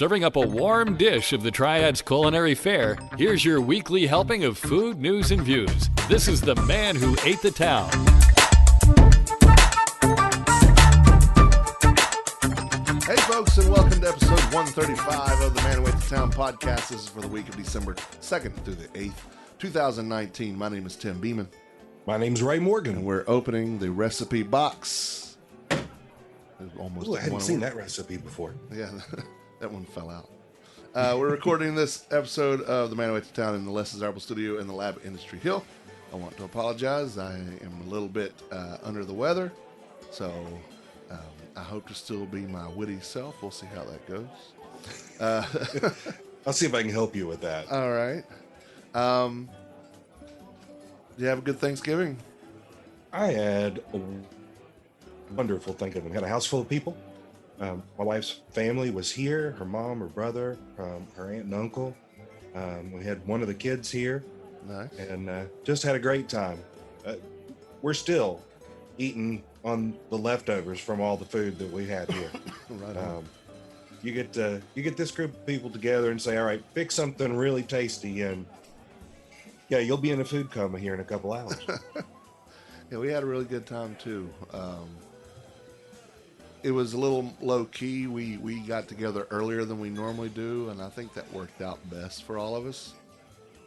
serving up a warm dish of the Triads culinary fare, here's your weekly helping of food, news, and views. This is the man who ate the town. Hey folks, and welcome to episode 135 of the Man Who Ate the Town podcast. This is for the week of December 2nd through the 8th, 2019. My name is Tim Beeman. My name's Ray Morgan. And we're opening the recipe box. Ooh, I hadn't seen that recipe before. Yeah, that one fell out. We're recording this episode of the Man Who Ate the Town in the Les Desirable studio in the Lab Industry Hill. I want to apologize. I am a little bit under the weather, so I hope to still be my witty self. We'll see how that goes. I'll see if I can help you with that. All right. Did you have a good Thanksgiving? I had a wonderful Thanksgiving. Had a house full of people. My wife's family was here. Her mom, her brother, her aunt and uncle. We had one of the kids here. Nice. And just had a great time. We're still eating on the leftovers from all the food that we had here. Right on. You get this group of people together and say, all right, fix something really tasty, and yeah, you'll be in a food coma here in a couple hours. Yeah, we had a really good time too. It was a little low key. We got together earlier than we normally do, and I think that worked out best for all of us.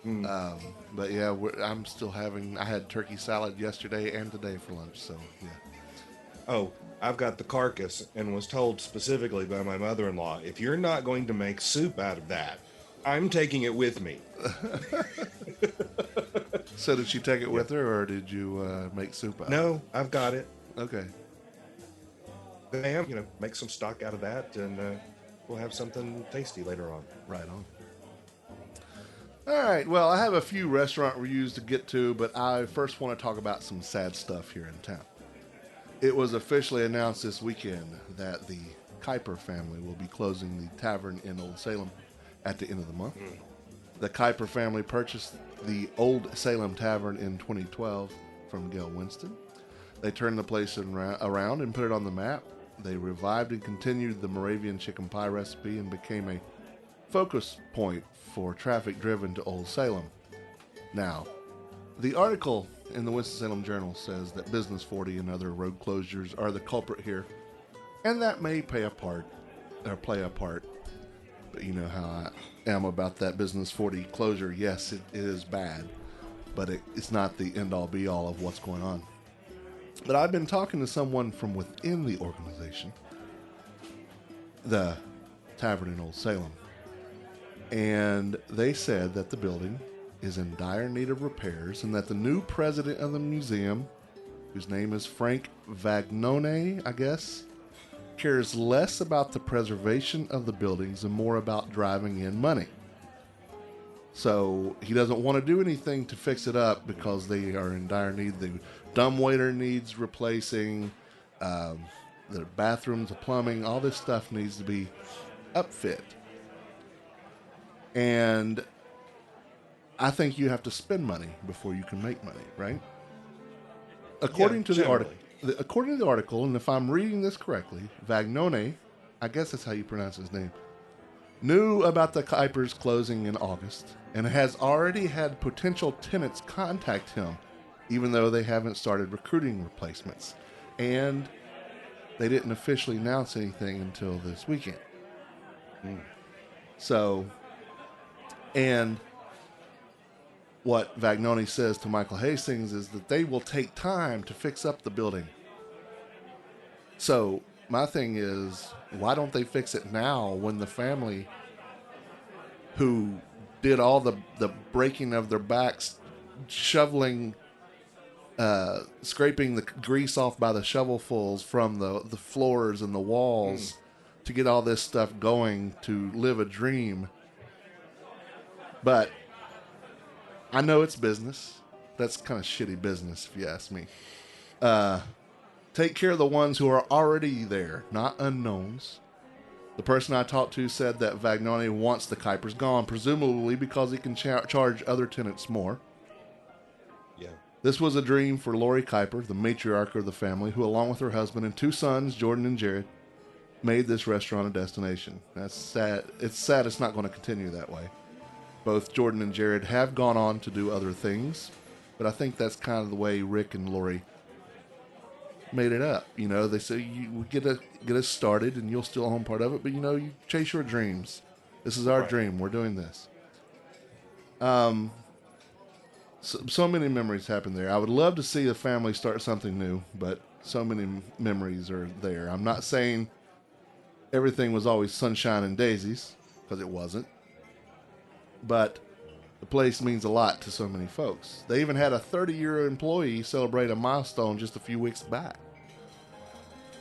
But yeah, I had turkey salad yesterday and today for lunch, so yeah. Oh, I've got the carcass and was told specifically by my mother-in-law, if you're not going to make soup out of that, I'm taking it with me. So did she take it with her, or did you make soup out of it? No, I've got it. Okay. I am, make some stock out of that, and we'll have something tasty later on. Right on. All right, well, I have a few restaurant reviews to get to, but I first want to talk about some sad stuff here in town. It was officially announced this weekend that the Kuiper family will be closing the tavern in Old Salem at the end of the month. The Kuiper family purchased the Old Salem Tavern in 2012 from Gail Winston. They turned the place around and put it on the map. They revived and continued the Moravian chicken pie recipe and became a focus point for traffic driven to Old Salem. Now, the article in the Winston-Salem Journal says that Business 40 and other road closures are the culprit here, and that may play a part. But you know how I am about that Business 40 closure. Yes, it is bad, but it's not the end-all be-all of what's going on. But I've been talking to someone from within the organization, the Tavern in Old Salem, and they said that the building is in dire need of repairs and that the new president of the museum, whose name is Frank Vagnone, I guess, cares less about the preservation of the buildings and more about driving in money. So he doesn't want to do anything to fix it up because they are in dire need. The dumbwaiter needs replacing, the bathrooms, the plumbing, all this stuff needs to be upfit. And I think you have to spend money before you can make money, right? According to the article, and if I'm reading this correctly, Vagnone, I guess that's how you pronounce his name, knew about the Kuipers closing in August and has already had potential tenants contact him, even though they haven't started recruiting replacements. And they didn't officially announce anything until this weekend. So, and what Vagnone says to Michael Hastings is that they will take time to fix up the building. So my thing is, why don't they fix it now when the family who did all the breaking of their backs, shoveling, scraping the grease off by the shovelfuls from the floors and the walls to get all this stuff going to live a dream. But I know it's business. That's kind of shitty business, if you ask me. Take care of the ones who are already there, not unknowns. The person I talked to said that Vagnone wants the Kuipers gone, presumably because he can charge other tenants more. Yeah. This was a dream for Lori Kuiper, the matriarch of the family, who, along with her husband and two sons, Jordan and Jared, made this restaurant a destination. That's sad. It's sad it's not going to continue that way. Both Jordan and Jared have gone on to do other things, but I think that's kind of the way Rick and Lori made it up. You know, they say you get us started and you'll still own part of it, but you know, you chase your dreams. This is our dream. We're doing this. So many memories happen there. I would love to see the family start something new, but so many memories are there. I'm not saying everything was always sunshine and daisies, because it wasn't. But the place means a lot to so many folks. They even had a 30-year employee celebrate a milestone just a few weeks back.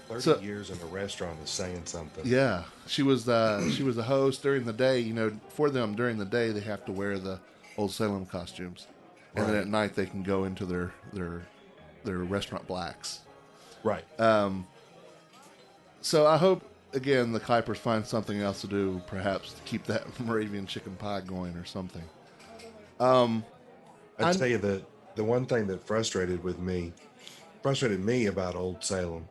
30 years in a restaurant is saying something. Yeah, she was the host during the day. You know, for them during the day they have to wear the Old Salem costumes, and then at night they can go into their restaurant blacks. Right. So I hope again the Kuipers find something else to do, perhaps to keep that Moravian chicken pie going or something. I'd tell you the one thing that frustrated me about Old Salem,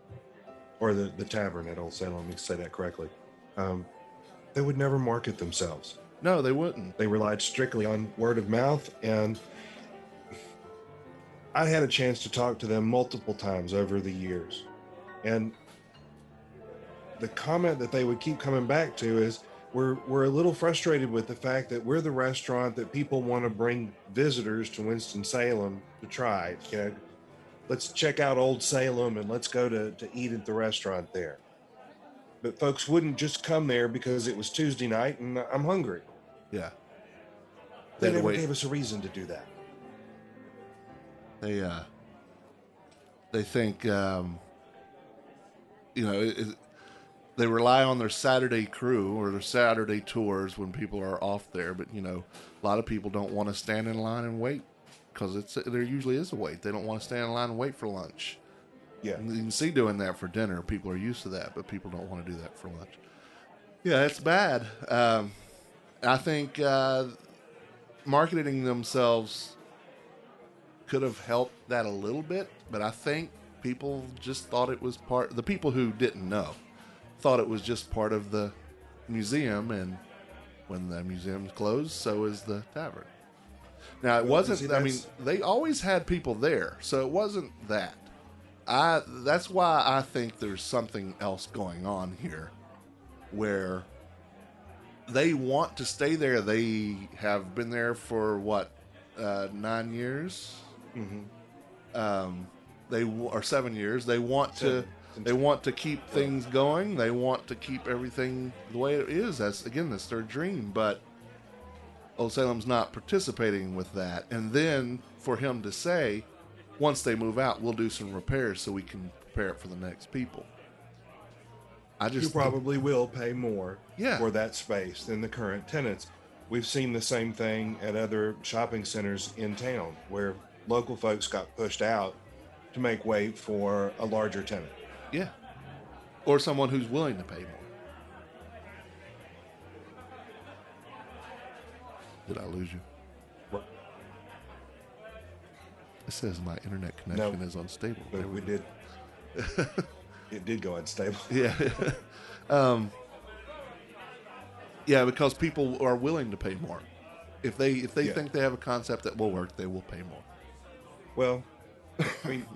or the tavern at Old Salem, let me say that correctly. They would never market themselves. No, they wouldn't. They relied strictly on word of mouth, and I had a chance to talk to them multiple times over the years. And the comment that they would keep coming back to is, we're a little frustrated with the fact that we're the restaurant that people want to bring visitors to Winston-Salem to try. You know, let's check out Old Salem and let's go to eat at the restaurant there. But folks wouldn't just come there because it was Tuesday night and I'm hungry. Yeah. They never gave us a reason to do that. They think, they rely on their Saturday crew or their Saturday tours when people are off there. But, you know, a lot of people don't want to stand in line and wait because there usually is a wait. They don't want to stand in line and wait for lunch. Yeah. And you can see doing that for dinner. People are used to that, but people don't want to do that for lunch. Yeah, it's bad. I think marketing themselves could have helped that a little bit, but I think people just thought it was the people who didn't know thought it was just part of the museum, and when the museum's closed, so is the tavern. Now, it wasn't, I mean, they always had people there, so it wasn't that. That's why I think there's something else going on here, where they want to stay there. They have been there for, 9 years? Mm-hmm. Or 7 years. They want to keep things going. They want to keep everything the way it is. That's their dream. But Old Salem's not participating with that. And then for him to say, once they move out, we'll do some repairs so we can prepare it for the next people. You probably will pay more for that space than the current tenants. We've seen the same thing at other shopping centers in town where local folks got pushed out to make way for a larger tenant. Yeah. Or someone who's willing to pay more. Did I lose you? What? It says my internet connection is unstable. But we did. It did go unstable. Yeah. Yeah, because people are willing to pay more. If they think they have a concept that will work, they will pay more. Well, I mean,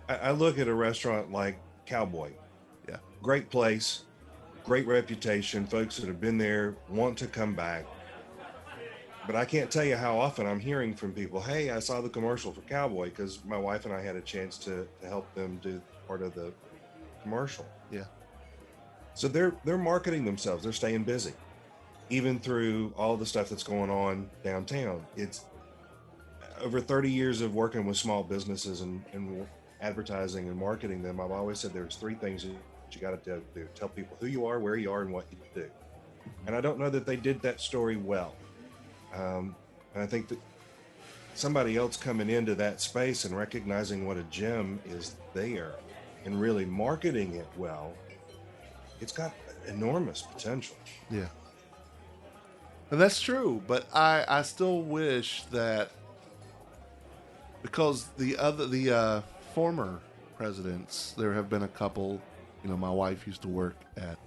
I look at a restaurant like Cowboy. Yeah. Great place, great reputation. Folks that have been there want to come back. But I can't tell you how often I'm hearing from people, hey, I saw the commercial for Cowboy, because my wife and I had a chance to help them do part of the commercial. Yeah. So they're marketing themselves. They're staying busy. Even through all the stuff that's going on downtown. It's over 30 years of working with small businesses and advertising and marketing them. I've always said there's 3 things that you got to do. Tell people who you are, where you are, and what you do. And I don't know that they did that story well. And I think that somebody else coming into that space and recognizing what a gem is there and really marketing it well, it's got enormous potential. Yeah. And that's true, but I still wish that, because the former presidents, there have been a couple, my wife used to work at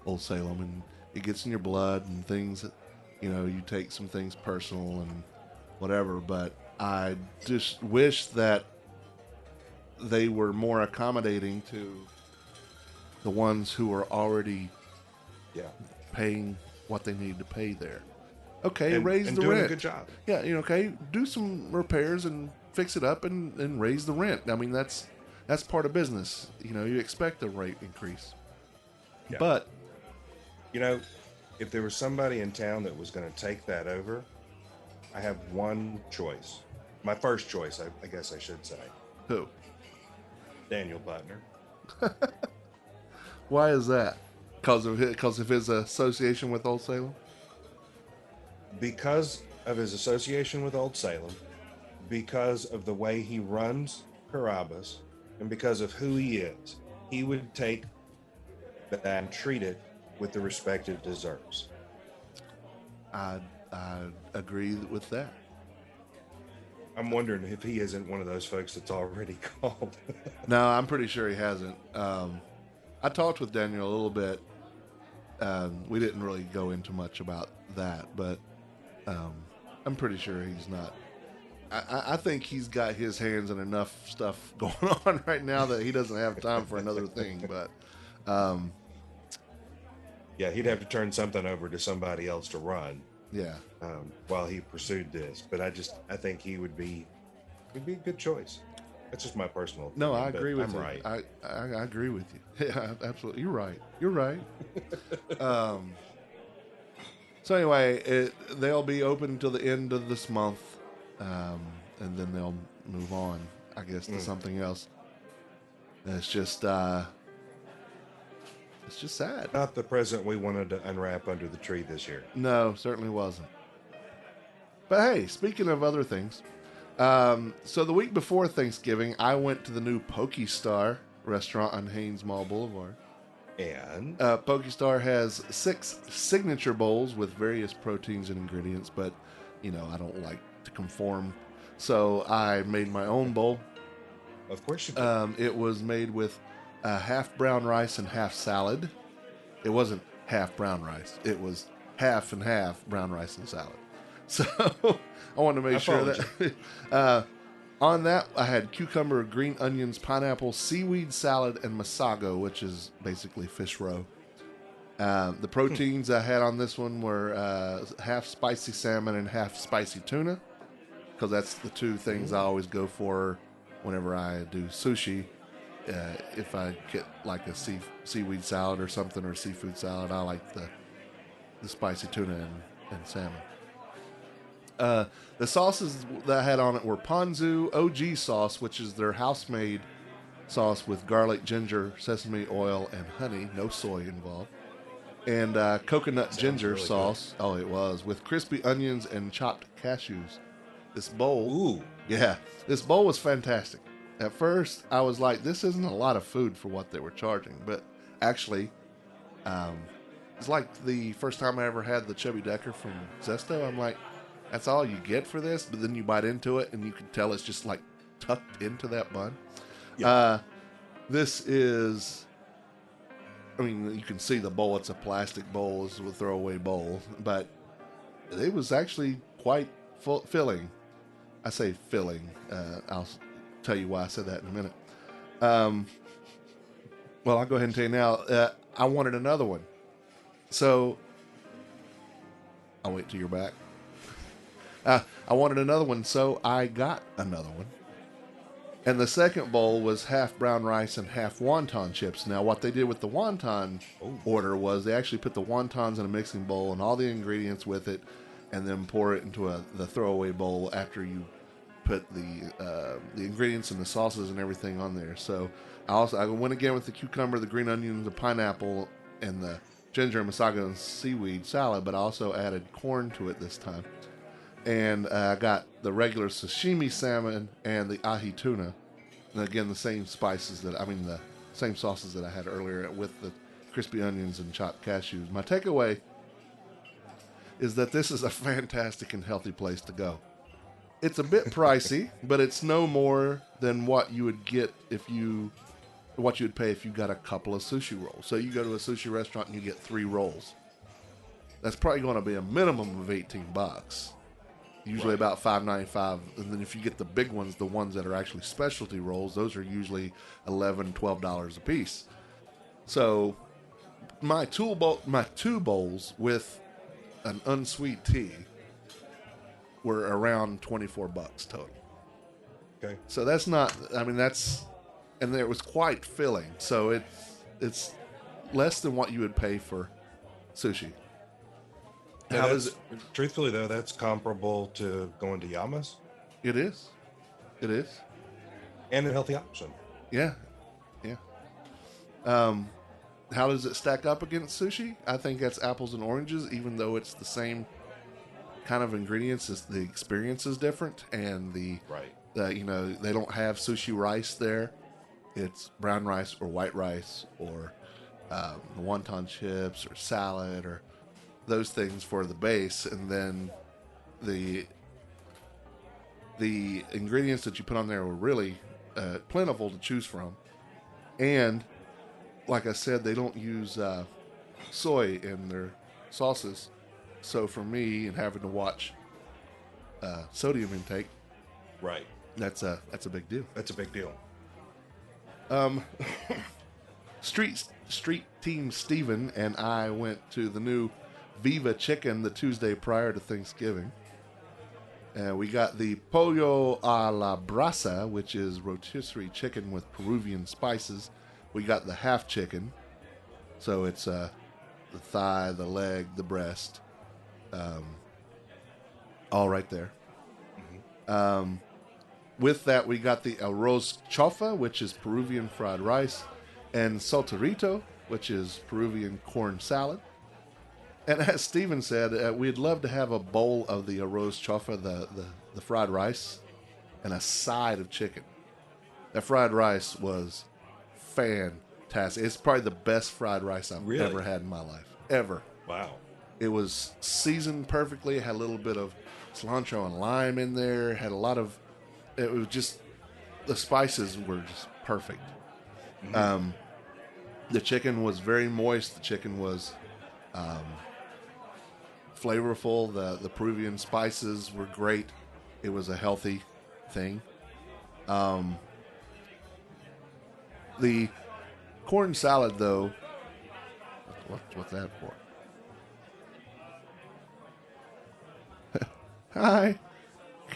Old Salem, and it gets in your blood and things. You take some things personal and whatever. But I just wish that they were more accommodating to the ones who are already Yeah. paying what they need to pay there. Okay, And, raise and the doing rent. a good job. Yeah, okay, do some repairs and fix it up and raise the rent. I mean, that's part of business. You expect a rate increase. Yeah. But if there was somebody in town that was going to take that over, I have one choice. My first choice, I guess I should say. who? Daniel Butner. Why is that? Because of his association with Old Salem? Because of his association with Old Salem, because of the way he runs Carrabba's, and because of who he is, he would take that and treat it with the respect it deserves. I agree with that. I'm wondering if he isn't one of those folks that's already called. No, I'm pretty sure he hasn't. I talked with Daniel a little bit. We didn't really go into much about that, but I'm pretty sure he's not. I think he's got his hands in enough stuff going on right now that he doesn't have time for another thing. But Yeah, he'd have to turn something over to somebody else to run yeah, while he pursued this. But I think he would be a good choice. That's just my personal opinion. no, I agree with I'm you. right. I agree with you. Yeah, absolutely. You're right. You're right. So anyway, they'll be open until the end of this month, and then they'll move on, I guess, to something else. And it's just sad. Not the present we wanted to unwrap under the tree this year. No, certainly wasn't. But hey, speaking of other things, so the week before Thanksgiving, I went to the new Pokestar restaurant on Haynes Mall Boulevard. And Pokestar has 6 signature bowls with various proteins and ingredients, but I don't like to conform, so I made my own bowl. of course you did. It was made with half brown rice and half salad. It wasn't half brown rice; it was half and half brown rice and salad. So I wanted to make sure that on that I had cucumber, green onions, pineapple, seaweed salad, and masago, which is basically fish roe. The proteins I had on this one were half spicy salmon and half spicy tuna, because that's the two things I always go for whenever I do sushi. If I get like a seaweed salad or something, or seafood salad, I like the spicy tuna and salmon. The sauces that I had on it were ponzu OG sauce, which is their house-made sauce with garlic, ginger, sesame oil, and honey. No soy involved. And coconut ginger really sauce. Oh, it was. With crispy onions and chopped cashews. This bowl. Ooh. Yeah. This bowl was fantastic. At first, I was like, this isn't a lot of food for what they were charging. But actually, it's like the first time I ever had the Chubby Decker from Zesto. I'm like, that's all you get for this? But then you bite into it, and you can tell it's just like tucked into that bun. Yeah. This is, I mean, you can see the bowl. It's a plastic bowl. It's a throwaway bowl. But it was actually quite filling. I say filling. I'll tell you why I said that in a minute. Well, I'll go ahead and tell you now. I wanted another one. So, I'll wait till you're back. I wanted another one, so I got another one. And the second bowl was half brown rice and half wonton chips. Now, what they did with the wonton order was they actually put the wontons in a mixing bowl and all the ingredients with it, and then pour it into the throwaway bowl after you put the ingredients and the sauces and everything on there. So I went again with the cucumber, the green onions, the pineapple, and the ginger and masago and seaweed salad, but I also added corn to it this time. And I got the regular sashimi salmon and the ahi tuna. And again, the same sauces that I had earlier with the crispy onions and chopped cashews. My takeaway is that this is a fantastic and healthy place to go. It's a bit pricey, but it's no more than what you would get if you what you'd pay if you got a couple of sushi rolls. So you go to a sushi restaurant and you get 3 rolls. That's probably going to be a minimum of $18. Usually about $5.95, and then if you get the big ones, the ones that are actually specialty rolls, those are usually $11, $12 a piece. So my two bowls with an unsweet tea were around $24 total. Okay. So that's not. I mean, that's, and it was quite filling. So it's less than what you would pay for sushi. Yeah, How does it? Truthfully, though, that's comparable to going to Yama's It is. It is. and a healthy option. Yeah. Yeah. How does it stack up against sushi? I think that's apples and oranges, even though it's the same kind of ingredients. The experience is different, and Right. they don't have sushi rice there. It's brown rice or white rice or wonton chips or salad or those things for the base, and then the ingredients that you put on there were really plentiful to choose from. And like I said, they don't use soy in their sauces. So for me, and having to watch sodium intake, Right. that's a big deal. That's a big deal. Street Team Steven and I went to the new Viva Chicken the Tuesday prior to Thanksgiving. We got the Pollo a la Brasa, which is rotisserie chicken with Peruvian spices. We got the half chicken. So it's the thigh, the leg, the breast. All right there. With that, we got the arroz chofa, which is Peruvian fried rice, and salterito, which is Peruvian corn salad. And as Steven said, we'd love to have a bowl of the arroz chofa, the fried rice, and a side of chicken. That fried rice was fantastic. It's probably the best fried rice I've Really? ever had in my life. Ever. Wow. It was seasoned perfectly. It had a little bit of cilantro and lime in there. Had a lot of... It was just... The spices were just perfect. The chicken was very moist. The chicken was flavorful. The Peruvian spices were great. It was a healthy thing. The corn salad, though... What's that for? Hi.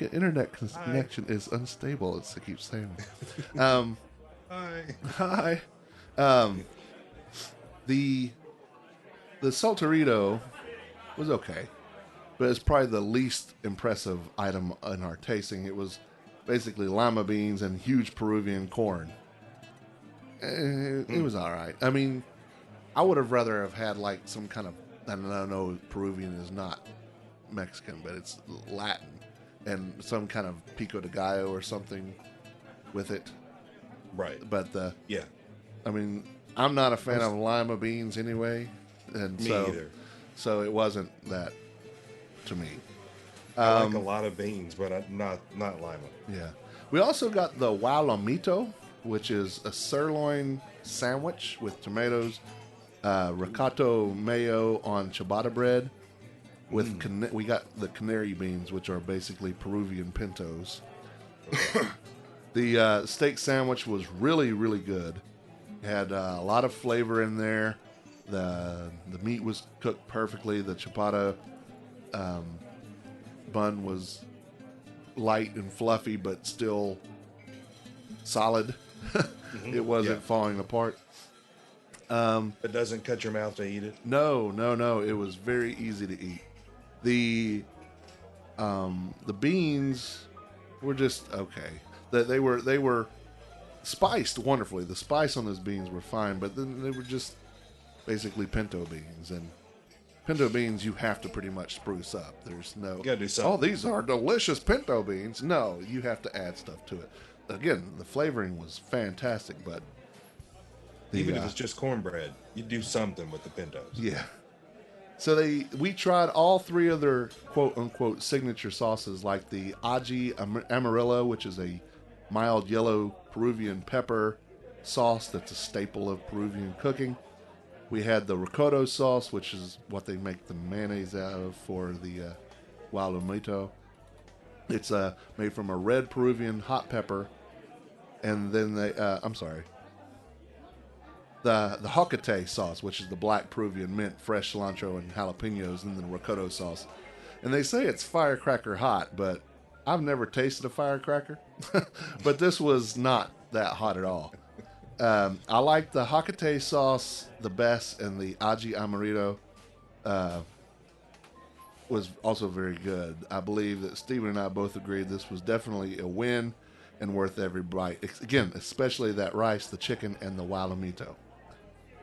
Internet connection is unstable. It keeps saying. Hi. Hi. The salterito was okay, but it's probably the least impressive item in our tasting. It was basically lima beans and huge Peruvian corn. It was all right. I mean, I would have rather have had like some kind of, I don't know, Peruvian is not Mexican, but it's Latin, and some kind of pico de gallo or something with it. Right. But Yeah. I mean, I'm not a fan of lima beans anyway, and Me so either. so it wasn't that to me. I like a lot of beans, but not lima. Yeah. We also got the Walomito, which is a sirloin sandwich with tomatoes, ricotta mayo on ciabatta bread. With we got the canary beans, which are basically Peruvian pintos. The steak sandwich was really, really good. Had a lot of flavor in there. The meat was cooked perfectly. The ciabatta bun was light and fluffy, but still solid. It wasn't falling apart. It doesn't cut your mouth to eat it. No. It was very easy to eat. The beans were just okay. They were spiced wonderfully. The spice on those beans were fine, but then they were just basically pinto beans. And pinto beans you have to pretty much spruce up. There's no, You gotta do something. oh, these are delicious pinto beans. No, you have to add stuff to it. Again, the flavoring was fantastic, but Even if it's just cornbread, you do something with the pintos. yeah. So we tried all 3 of their quote unquote signature sauces, like the Aji Amarillo, which is a mild yellow Peruvian pepper, sauce that's a staple of Peruvian cooking. We had the ricotta sauce, which is what they make the mayonnaise out of for the Gualumito. It's made from a red Peruvian hot pepper, and then the Hocate sauce, which is the black Peruvian mint, fresh cilantro and jalapenos, and then the ricotta sauce. And they say it's firecracker hot, but I've never tasted a firecracker. But this was not that hot at all. I like the Hocate sauce the best, and the Aji Amarillo was also very good. I believe that Stephen and I both agreed this was definitely a win and worth every bite. Again, especially that rice, the chicken, and the Gualumito.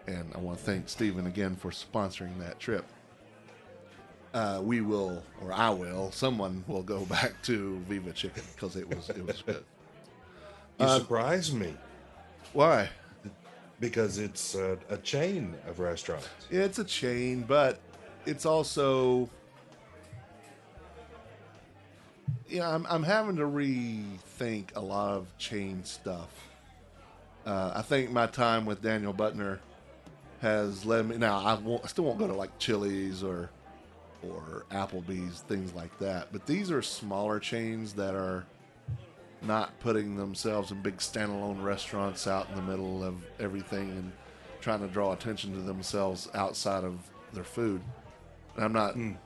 And I want to thank Stephen again for sponsoring that trip. We will, or I will, someone will go back to Viva Chicken because it was good. You surprised me Why? because it's a chain of restaurants. Yeah, it's a chain, but it's also, I'm having to rethink a lot of chain stuff. I think my time with Daniel Butner has led me. Now, I still won't go to like Chili's or Applebee's, things like that. But these are smaller chains that are not putting themselves in big standalone restaurants out in the middle of everything and trying to draw attention to themselves outside of their food. And I'm not, and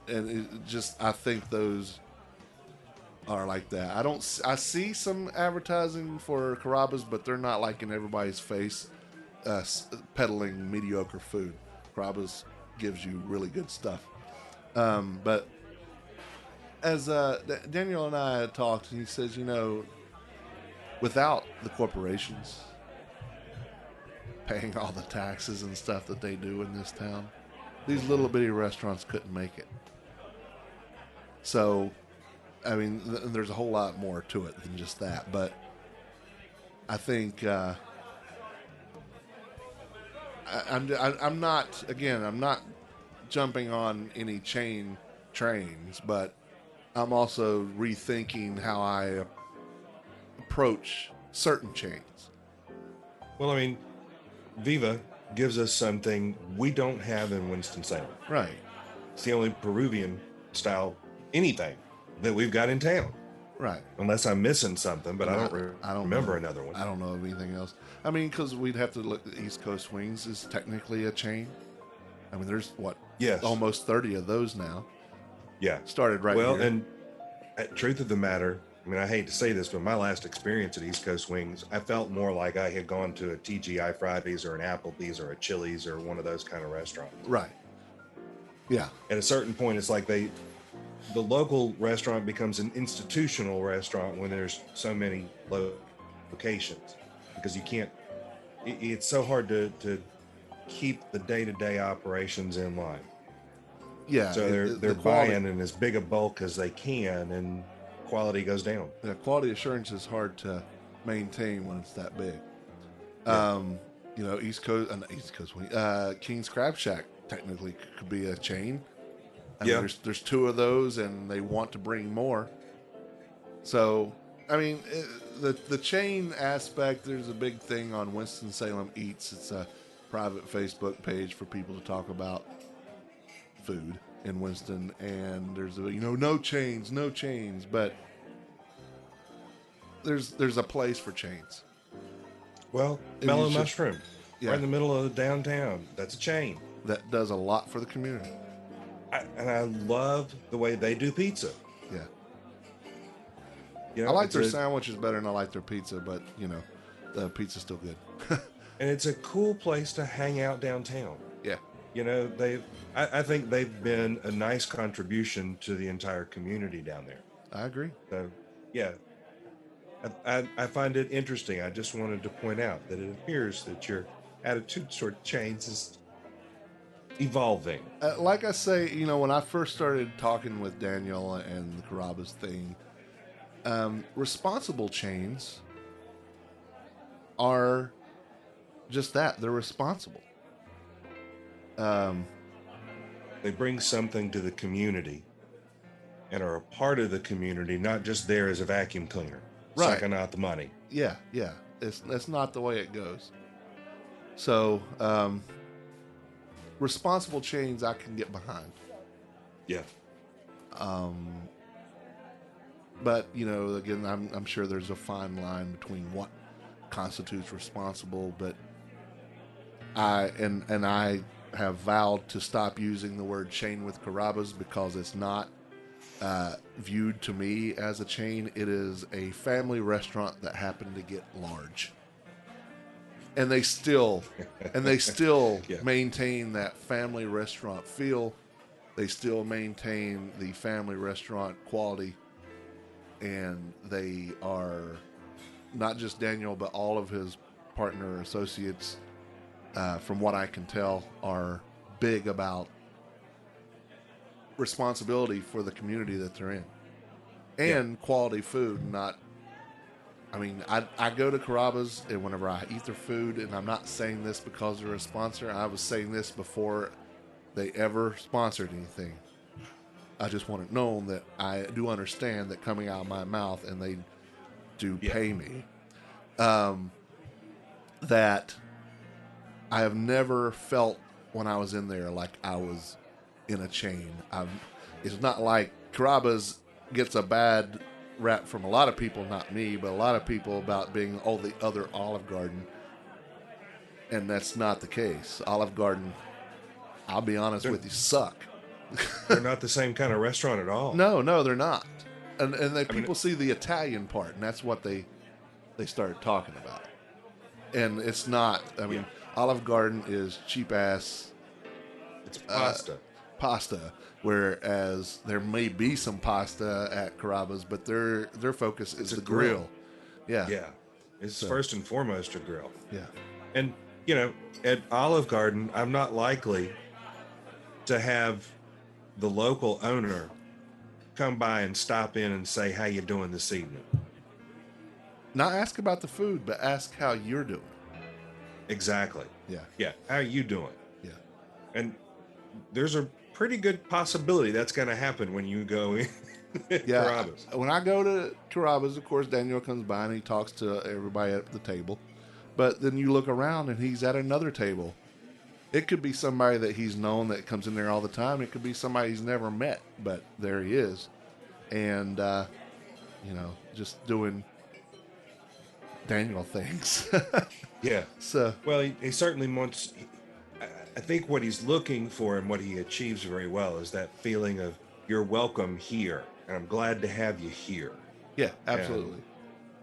I think those are like that. I see some advertising for Carrabba's, but they're not like in everybody's face, peddling mediocre food. Carrabba's gives you really good stuff. But as Daniel and I had talked, and he says, without the corporations paying all the taxes and stuff that they do in this town, these little bitty restaurants couldn't make it. So, I mean, there's a whole lot more to it than just that. But I think I'm not jumping on any chain trains, but I'm also rethinking how I approach certain chains. Well, I mean, Viva gives us something we don't have in Winston-Salem. Right. It's the only Peruvian style anything that we've got in town. Right. Unless I'm missing something, but I don't remember know. another one. I don't know of anything else. I mean, because we'd have to look at East Coast Wings is technically a chain. I mean, there's almost 30 of those now. Yeah. Started right well, here. And truth of the matter, I mean, I hate to say this, but my last experience at East Coast Wings, I felt more like I had gone to a TGI Fridays or an Applebee's or a Chili's or one of those kind of restaurants. Right. Yeah. At a certain point, it's like the local restaurant becomes an institutional restaurant when there's so many locations, because you can't, it's so hard to keep the day-to-day operations in line. Yeah. So they're buying in as big a bulk as they can, and quality goes down. Yeah, quality assurance is hard to maintain when it's that big. Yeah. East Coast Wing, King's Crab Shack technically could be a chain. I mean, there's two of those, and they want to bring more. So, I mean, the chain aspect, there's a big thing on Winston-Salem Eats. It's a private Facebook page for people to talk about food in Winston, and there's no chains, but there's a place for chains. Well, And Mellow you should- Mushroom, Yeah. right in the middle of the downtown. That's a chain. That does a lot for the community. And I love the way they do pizza. Yeah. I like their sandwiches better than I like their pizza, but the pizza's still good. And it's a cool place to hang out downtown. Yeah. I think they've been a nice contribution to the entire community down there. I agree. So, yeah, I find it interesting. I just wanted to point out that it appears that your attitude toward chains is evolving. Like I say, when I first started talking with Daniel and the Carrabba's thing, responsible chains are just that. They're responsible. They bring something to the community and are a part of the community, not just there as a vacuum cleaner, Right. sucking out the money. Yeah. That's not the way it goes. So, responsible chains I can get behind. Yeah. But, you know, again, I'm sure there's a fine line between what constitutes responsible, but I have vowed to stop using the word chain with Carrabba's because it's not viewed to me as a chain. It is a family restaurant that happened to get large. And they still Yeah. maintain that family restaurant feel. They still maintain the family restaurant quality, and they are not just Daniel, but all of his partner associates, from what I can tell, are big about responsibility for the community that they're in, and quality food. Not, I mean, I go to Carrabba's, and whenever I eat their food, and I'm not saying this because they're a sponsor, I was saying this before they ever sponsored anything. I just want it known that I do understand that coming out of my mouth, and they do pay me, that I have never felt when I was in there like I was in a chain. It's not like Carrabba's gets a bad rap from a lot of people, not me, but a lot of people, about being the other Olive Garden, and that's not the case. Olive Garden, I'll be honest with you, suck. They're not the same kind of restaurant at all. No, they're not. And people see the Italian part, and that's what they started talking about. And it's not. I mean, Olive Garden is cheap ass. It's pasta. Pasta. Whereas there may be some pasta at Carrabba's, but their focus is the grill. Yeah. Yeah. It's first and foremost a grill. Yeah. And, you know, at Olive Garden, I'm not likely to have the local owner come by and stop in and say, how you doing this evening? Not ask about the food, but ask how you're doing. Exactly. Yeah. Yeah. How are you doing? Yeah. And there's a pretty good possibility that's going to happen when you go in. Carrabba's. When I go to Carrabba's, of course, Daniel comes by and he talks to everybody at the table. But then you look around and he's at another table. It could be somebody that he's known that comes in there all the time. It could be somebody he's never met, but there he is. And, you know, just doing Daniel things. Yeah. So, well, he certainly wants. I think what he's looking for and what he achieves very well is that feeling of you're welcome here, and I'm glad to have you here. Yeah, absolutely.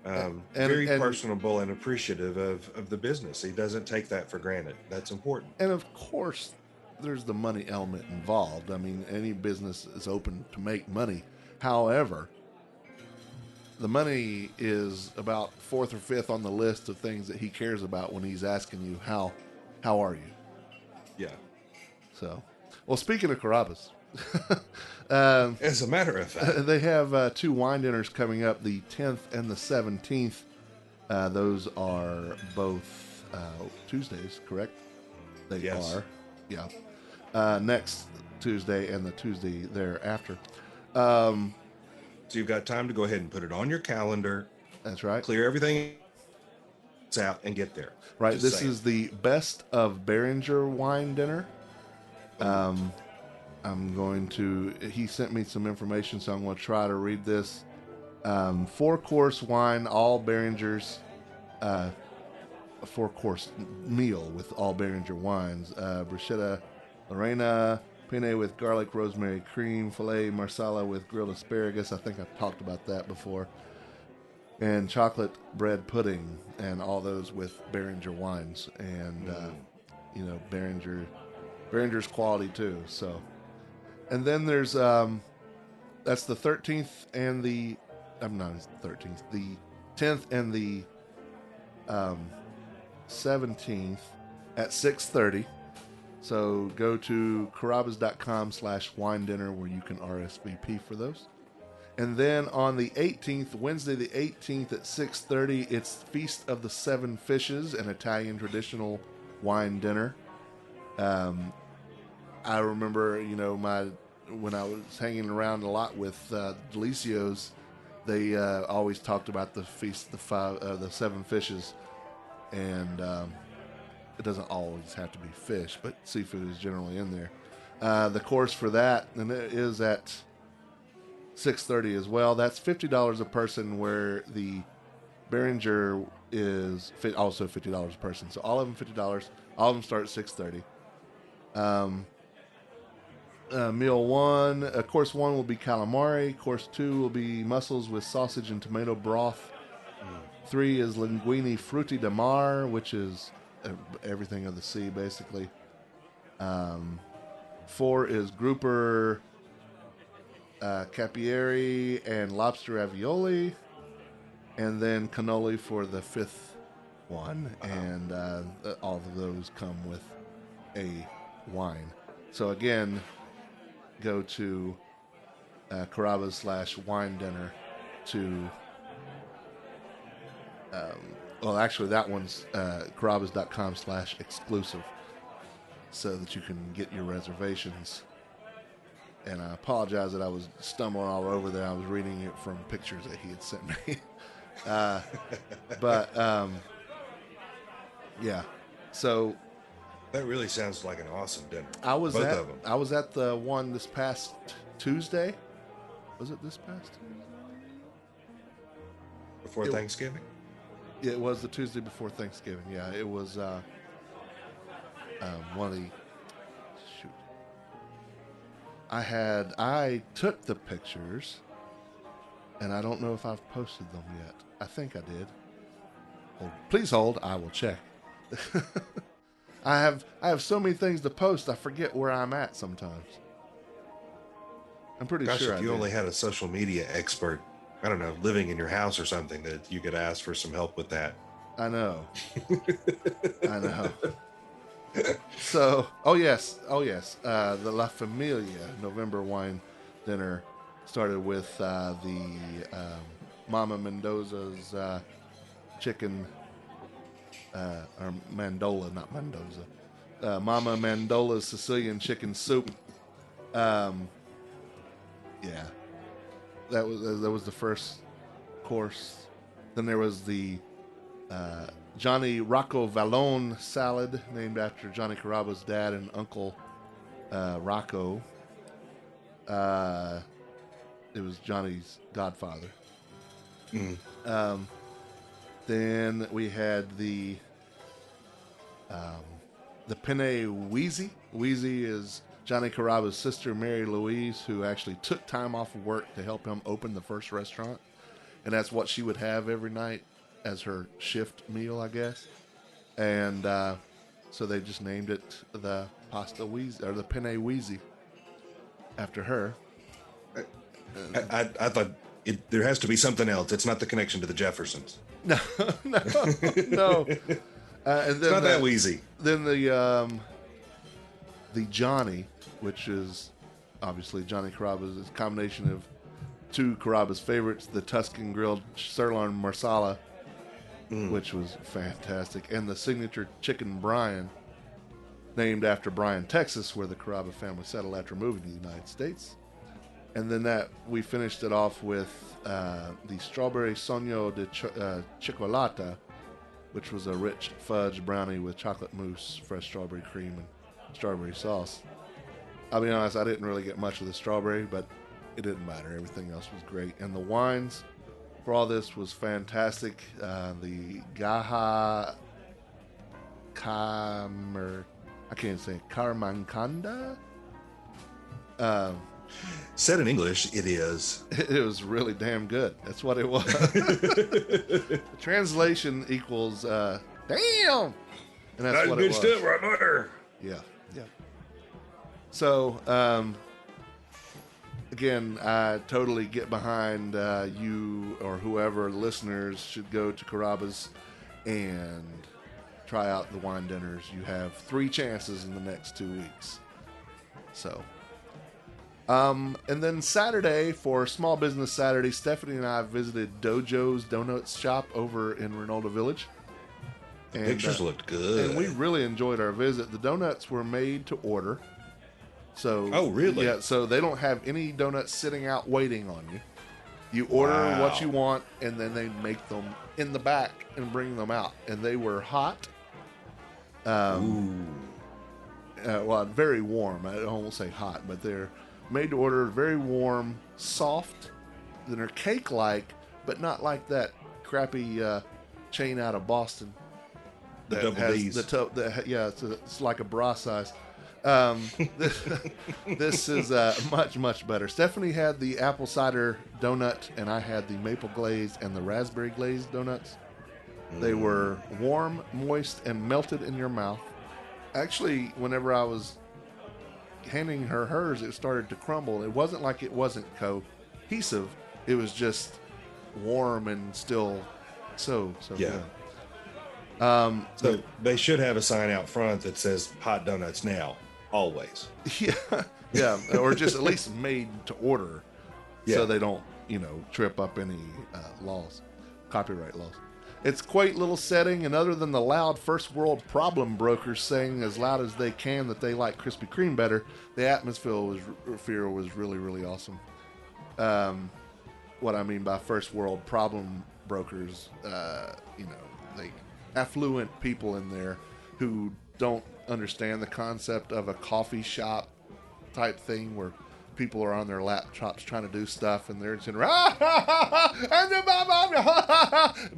And very personable and appreciative of the business. He doesn't take that for granted. That's important. And of course, there's the money element involved. I mean, any business is open to make money. However, the money is about fourth or fifth on the list of things that he cares about when he's asking you, how are you? Yeah. So, well, speaking of Carrabba's, as a matter of fact, they have 2 wine dinners coming up, the 10th and the 17th. Those are both Tuesdays, correct? They are. Yeah. Next Tuesday and the Tuesday thereafter. So you've got time to go ahead and put it on your calendar. That's right. Clear everything out and get there. Right. This is the Best of Beringer wine dinner. I'm going to, he sent me some information, so I'm going to try to read this. 4-course wine, all Beringers, a 4-course meal with all Beringer wines. Bruschetta Lorena, penne with garlic rosemary cream, filet marsala with grilled asparagus. I think I've talked about that before. And chocolate bread pudding, and all those with Beringer wines. And, you know, Beringer's quality too, so. And then there's, that's the 13th and the, I'm not the 13th, the 10th and the 17th at 6:30. So go to carrabbas.com/wine dinner where you can RSVP for those. And then on the 18th, Wednesday the 18th at 6:30, it's Feast of the Seven Fishes, an Italian traditional wine dinner. I remember, you know, when I was hanging around a lot with Delicios, they always talked about the feast, the 7 fishes, and it doesn't always have to be fish, but seafood is generally in there. The course for that, and it is at 6:30 as well. That's $50 a person, where the Behringer is also $50 a person. So all of them $50. All of them start at 6:30. Meal one, course one will be calamari. Course two will be mussels with sausage and tomato broth. 3 is linguine frutti di mare, which is everything of the sea, basically. 4 is grouper capieri and lobster ravioli. And then cannoli for the 5th one. And all of those come with a wine. So again, go to Carrabba's/wine dinner to... well, actually, that one's Carrabba's.com/exclusive, so that you can get your reservations. And I apologize that I was stumbling all over there. I was reading it from pictures that he had sent me. Yeah. So That really sounds like an awesome dinner. I was Both at of them. I was at the one this past Tuesday. Was it this past Tuesday? Before Thanksgiving? Yeah, it was the Tuesday before Thanksgiving. Yeah, it was one of the... Shoot. I took the pictures, and I don't know if I've posted them yet. I think I did. Please hold. I will check. I have so many things to post, I forget where I'm at sometimes. I'm pretty Gosh, sure if you only had a social media expert, I don't know, living in your house or something, that you could ask for some help with that. I know. I know. So, oh yes. The La Familia November wine dinner started with the Mama Mendoza's chicken, or Mandola, not Mendoza. Mama Mandola's Sicilian chicken soup. Yeah, that was the first course. Then there was the Johnny Rocco Vallone salad, named after Johnny Carrabba's dad and uncle Rocco. It was Johnny's godfather. Then we had the Penne Wheezy. Wheezy is Johnny Carrabba's sister, Mary Louise, who actually took time off of work to help him open the first restaurant. And that's what she would have every night as her shift meal, I guess. And so they just named it the Pasta Wheezy, or the Penne Wheezy, after her. I thought there has to be something else. It's not the connection to the Jeffersons. No. And then It's not that wheezy. Then the Johnny, which is obviously Johnny Carrabba's, is a combination of two Carrabba's favorites, the Tuscan grilled sirloin marsala, which was fantastic, and the signature chicken Bryan, named after Bryan, Texas, where the Carrabba family settled after moving to the United States. And then we finished it off with the strawberry sogno de cioccolata, which was a rich fudge brownie with chocolate mousse, fresh strawberry cream, and strawberry sauce. I'll be honest, I didn't really get much of the strawberry, but it didn't matter. Everything else was great. And the wines for all this was fantastic. The Gaha I can't say Carmancanda. Said in English, it is. It was really damn good. That's what it was. The translation equals damn, and that's what it was. Stuff right there. Yeah. So, again, I totally get behind you or whoever listeners should go to Carrabba's and try out the wine dinners. You have 3 chances in the next 2 weeks. So, and then Saturday, for Small Business Saturday, Stephanie and I visited Dojo's Donuts shop over in Ronaldo Village. And, Pictures looked good. and we really enjoyed our visit. The donuts were made to order. So, Oh, really? Yeah, so they don't have any donuts sitting out waiting on you. You order what you want, and then they make them in the back and bring them out. And they were hot, Ooh. Well, very warm. I won't say hot, but they're made to order, very warm, soft. Then they're cake-like, but not like that crappy chain out of Boston. The that double has D's. yeah, it's like a bra size. This is much, much better. Stephanie had the apple cider donut, and I had the maple glazed and the raspberry glazed donuts. They were warm, moist, and melted in your mouth. Actually, whenever I was handing her hers, it started to crumble. It wasn't like it wasn't cohesive. It was just warm and still so Yeah. good. So they should have a sign out front that says hot donuts now, always. Yeah, yeah, or just at least made to order, so Yeah. they don't, trip up any laws, copyright laws. It's quaint little setting, and other than the loud first world problem brokers saying as loud as they can that they like Krispy Kreme better, the atmosphere was really, really awesome. What I mean by first world problem brokers, they affluent people in there who don't understand the concept of a coffee shop type thing where people are on their laptops trying to do stuff and they're just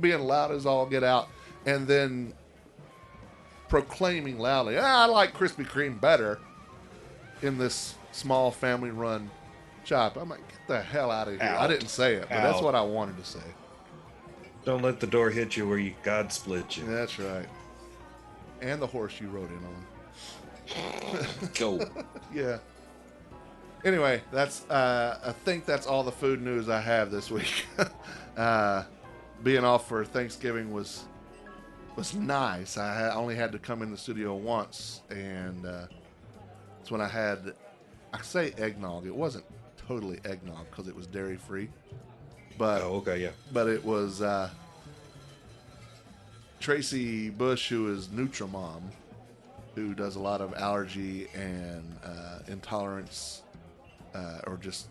being loud as all get out and then proclaiming loudly, I like Krispy Kreme better in this small family run shop. I'm like, get the hell out of here. I Out. didn't say it, but that's Out. what I wanted to say. Don't let the door hit you where God split you. That's right. And the horse you rode in on. Go. Yeah. Anyway, that's I think that's all the food news I have this week. Being off for Thanksgiving was nice. I only had to come in the studio once, and it's when I say eggnog. It wasn't totally eggnog because it was dairy free, but Oh, okay, yeah. but it was Tracy Bush, who is Nutrimom, who does a lot of allergy and intolerance or just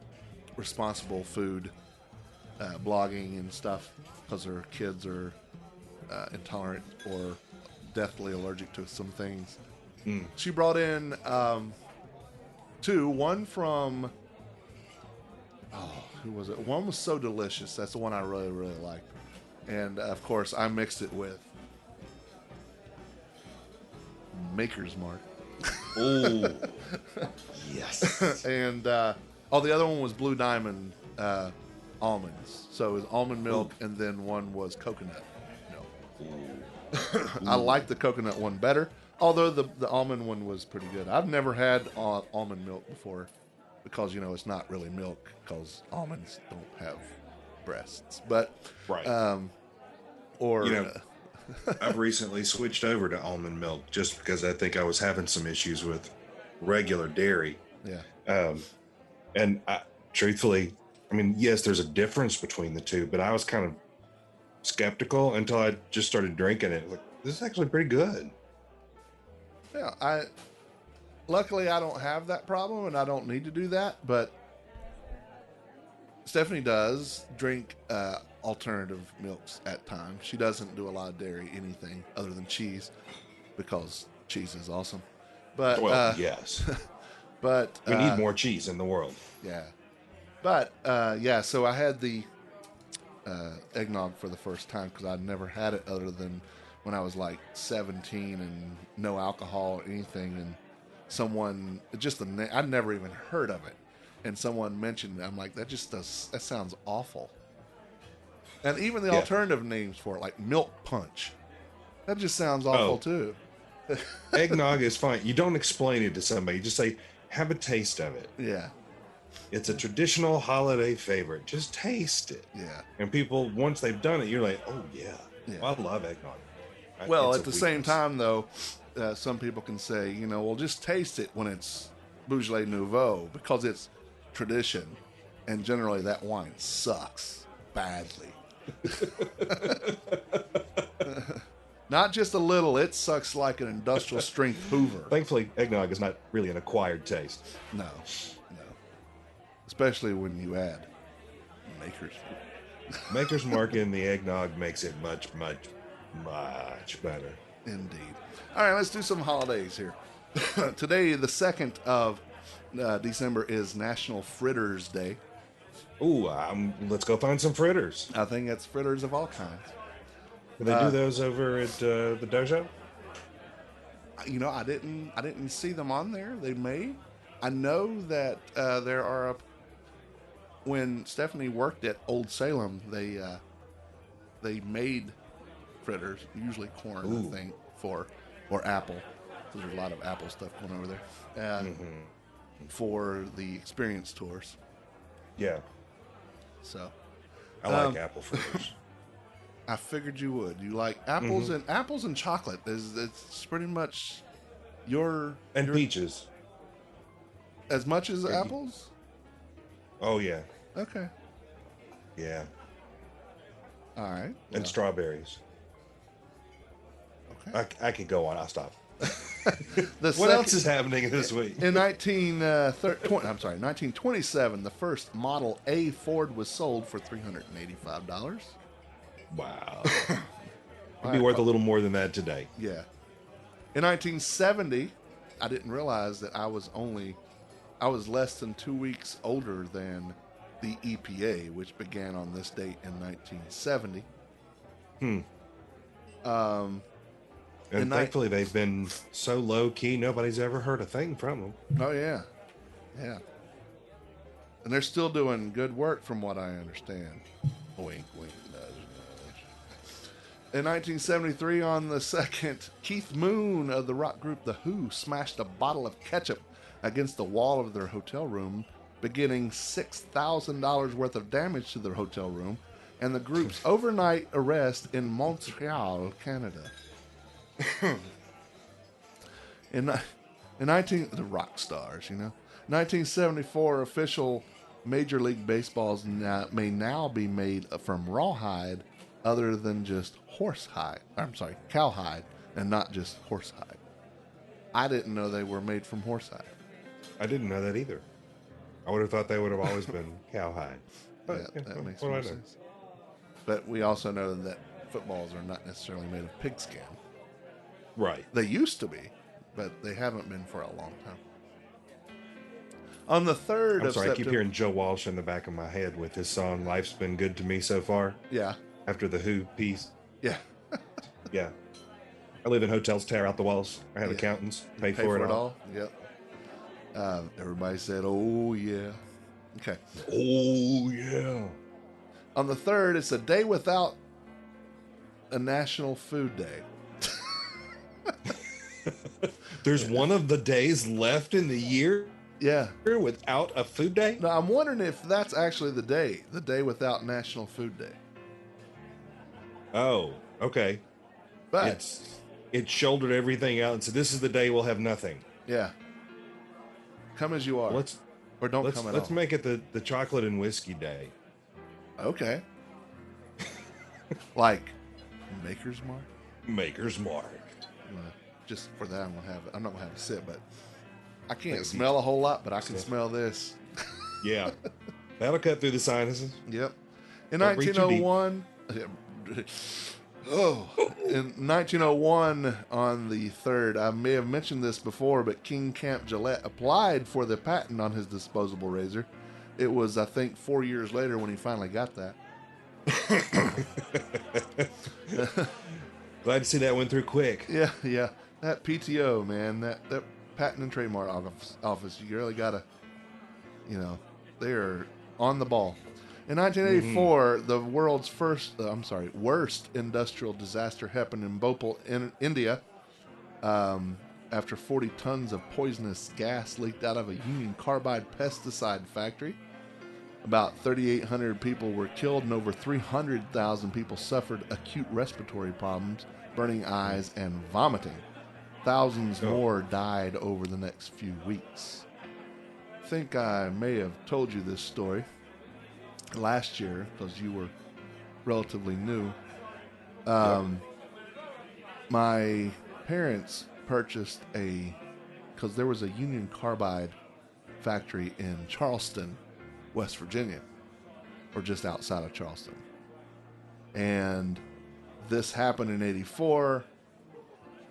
responsible food blogging and stuff because her kids are intolerant or deathly allergic to some things. She brought in two. One from who was it? One was So Delicious. That's the one I really, really liked. And of course, I mixed it with Maker's Mark. Oh, yes. And the other one was Blue Diamond almonds. So it was almond milk, and then one was coconut milk. I like the coconut one better, although the almond one was pretty good. I've never had almond milk before because it's not really milk because almonds don't have breasts. But Right. or I've recently switched over to almond milk just because I think I was having some issues with regular dairy. yeah. And truthfully, yes, there's a difference between the two, but I was kind of skeptical until I just started drinking it. Like, this is actually pretty good. Yeah, luckily I don't have that problem and I don't need to do that, but Stephanie does drink alternative milks at times. She doesn't do a lot of dairy, anything other than cheese, because cheese is awesome. But Well, yes. but We need more cheese in the world. yeah. But yeah, so I had the eggnog for the first time because I'd never had it other than when I was like 17 and no alcohol or anything. And someone, I'd never even heard of it. And someone mentioned it. I'm like, that sounds awful. And even the Yeah. alternative names for it, like milk punch, that just sounds awful too. Eggnog is fine. You don't explain it to somebody. You just say, have a taste of it. Yeah, It's a traditional holiday favorite. Just taste it. yeah. And people, once they've done it, you're like, oh, yeah. Yeah. Well, I love eggnog. Well, It's at a the same weakness. time, though, some people can say, well, just taste it when it's Beaujolais Nouveau because it's tradition, and generally that wine sucks badly. Not just a little; it sucks like an industrial strength Hoover. Thankfully, eggnog is not really an acquired taste. No, especially when you add Maker's. Maker's Mark in the eggnog makes it much, much, much better. Indeed. All right, let's do some holidays here. Today, the 2nd of December, is National Fritters Day. Ooh, let's go find some fritters. I think it's fritters of all kinds. Do they do those over at the dojo? I didn't see them on there. They may. I know that there are. When Stephanie worked at Old Salem, they made fritters, usually corn, Ooh. I think, or apple. There's a lot of apple stuff going over there. For the experience tours. Yeah, So I like apple fritters. I figured you would. You like apples and chocolate. It's pretty much your Peaches. as much as apples. Oh yeah, Okay. yeah, All right. and strawberries. Okay. I could go on. I'll stop. The What else is happening this week? In 1927, the first Model A Ford was sold for $385. Wow, it'd be worth a little more than that today. Yeah. In 1970, I didn't realize that I was less than 2 weeks older than the EPA, which began on this date in 1970. And thankfully, they've been so low key, nobody's ever heard a thing from them. Oh, yeah. Yeah. And they're still doing good work from what I understand. Wink, wink, nudge, nudge. In 1973, on the 2nd, Keith Moon of the rock group The Who smashed a bottle of ketchup against the wall of their hotel room, beginning $6,000 worth of damage to their hotel room and the group's overnight arrest in Montreal, Canada. The rock stars, 1974, official Major League Baseball's may now be made from rawhide other than just cowhide, and not just horsehide. I didn't know they were made from horsehide. I didn't know that either. I would have thought they would have always been cowhide. But, That makes what do more I know? sense. But we also know that footballs are not necessarily made of pigskin. Right. They used to be, but they haven't been for a long time. On the 3rd I'm of sorry, I keep September... hearing Joe Walsh in the back of my head with his song "Life's Been Good to Me So Far." Yeah, After the Who piece. yeah. Yeah. I live in hotels, tear out the walls. I have Yeah. accountants, pay for it all. Yep. Everybody said, oh, yeah. Okay. Oh yeah. On the 3rd, it's a day without a National Food Day. There's one of the days left in the year Yeah. without a food day? Now, I'm wondering if that's actually the day without National Food Day. Oh, okay. But, It shouldered everything out and said, "This is the day we'll have nothing." yeah. Come as you are. Let's or don't come at let's all. make it the chocolate and whiskey day. Okay. Like Maker's Mark? Maker's Mark. Just for that, I'm not gonna have a sip, but I can't Maybe. smell a whole lot, but I can smell this. Yeah, that'll cut through the sinuses. Yep. In Don't breathe too deep. 1901, in 1901, on the 3rd, I may have mentioned this before, but King Camp Gillette applied for the patent on his disposable razor. It was, I think, 4 years later when he finally got that. Glad to see that went through quick. Yeah. That PTO, man, that Patent and Trademark office, you really gotta, they're on the ball. In 1984, the world's worst industrial disaster happened in Bhopal, in India, after 40 tons of poisonous gas leaked out of a Union Carbide pesticide factory. About 3,800 people were killed and over 300,000 people suffered acute respiratory problems, burning eyes, and vomiting. Thousands more died over the next few weeks. I think I may have told you this story last year because you were relatively new. My parents purchased because there was a Union Carbide factory in Charleston, West Virginia, or just outside of Charleston. And this happened in '84.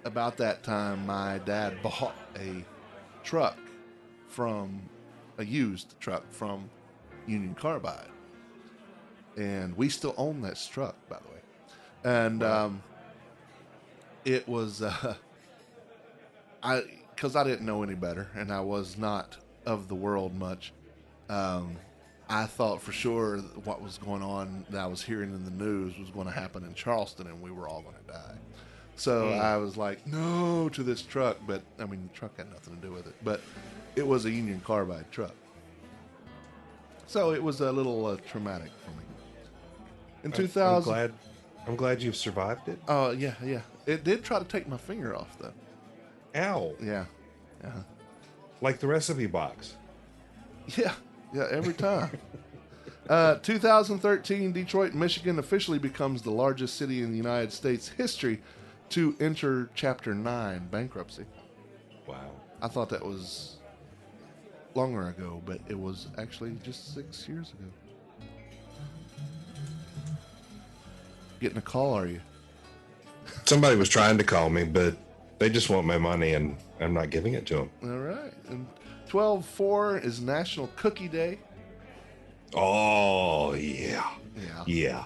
about that time, my dad bought a truck from a used truck from Union Carbide, and we still own this truck, by the way. And it was because I didn't know any better, and I was not of the world much. I thought for sure what was going on that I was hearing in the news was going to happen in Charleston, and we were all going to die. So I was like, no to this truck, but I mean, the truck had nothing to do with it. But it was a Union Carbide truck. So it was a little traumatic for me. In 2000, I'm glad you've survived it. oh yeah. It did try to take my finger off though. Ow! Yeah. Like the recipe box. Yeah, every time. 2013, Detroit, Michigan officially becomes the largest city in the United States history to enter Chapter 9 bankruptcy. Wow. I thought that was longer ago, but it was actually just 6 years ago. Getting a call, are you? Somebody was trying to call me, but they just want my money, and I'm not giving it to them. All right. And 12/4 is National Cookie Day. Oh, yeah. Yeah.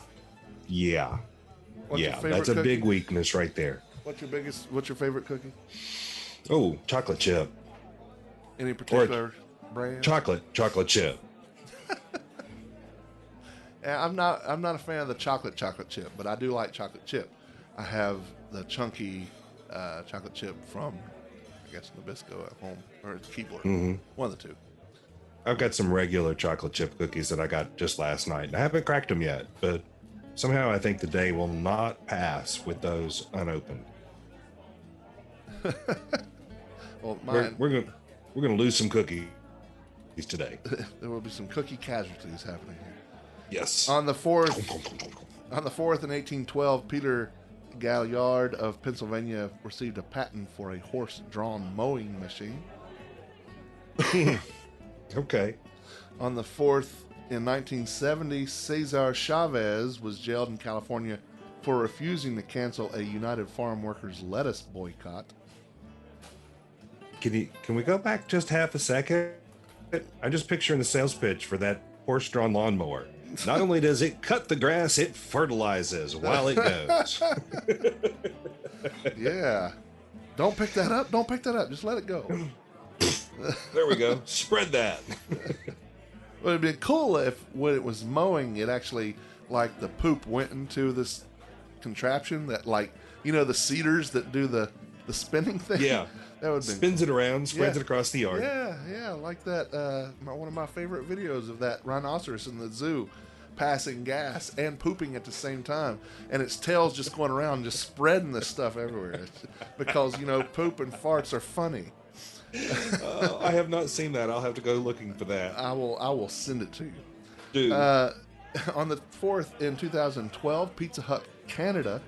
What's your favorite That's a cookie? big weakness right there. What's your favorite cookie? Oh, chocolate chip. Any particular brand? Chocolate chip. Yeah, I'm not a fan of the chocolate chip, but I do like chocolate chip. I have the chunky chocolate chip from, I guess, Nabisco at home, or Keebler. One of the two. I've got some regular chocolate chip cookies that I got just last night, and I haven't cracked them yet, but somehow I think the day will not pass with those unopened. Well, mine, We're gonna lose some cookies today. there will be some cookie casualties happening here. Yes. On the 4th in 1812, Peter Galliard of Pennsylvania received a patent for a horse-drawn mowing machine. Okay. On the 4th in 1970, Cesar Chavez was jailed in California for refusing to cancel a United Farm Workers lettuce boycott. Can we go back just half a second? I'm just picturing the sales pitch for that horse-drawn lawnmower. Not only does it cut the grass, it fertilizes while it goes. Yeah. Don't pick that up. Just let it go. There we go. Spread that. Well, it'd be cool if when it was mowing, it actually, like, the poop went into this contraption that, like, you know, the cedars that do the spinning thing? Yeah. That would be Spins it around, spreads Yeah. it across the yard. Yeah, like that. One of my favorite videos of that rhinoceros in the zoo passing gas and pooping at the same time, and its tail's just going around, just spreading this stuff everywhere. Because, you know, poop and farts are funny. I have not seen that. I'll have to go looking for that. I will send it to you. Dude. On the 4th in 2012, Pizza Hut Canada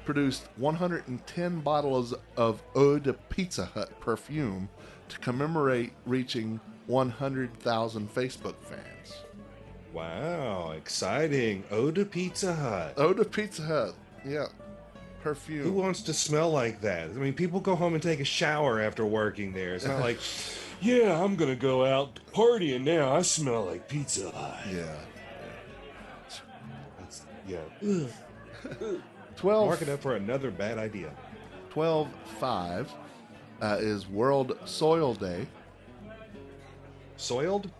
produced 110 bottles of Eau de Pizza Hut perfume to commemorate reaching 100,000 Facebook fans. Wow, exciting. Eau de Pizza Hut. Eau de Pizza Hut, yeah, Who perfume. wants to smell like that? I mean, people go home and take a shower after working there. It's not like, yeah, I'm going to go out partying now. I smell like Pizza Hut. Yeah. Yeah. 12, Mark it up for another bad idea. 12/5 is World Soil Day. Soiled? Or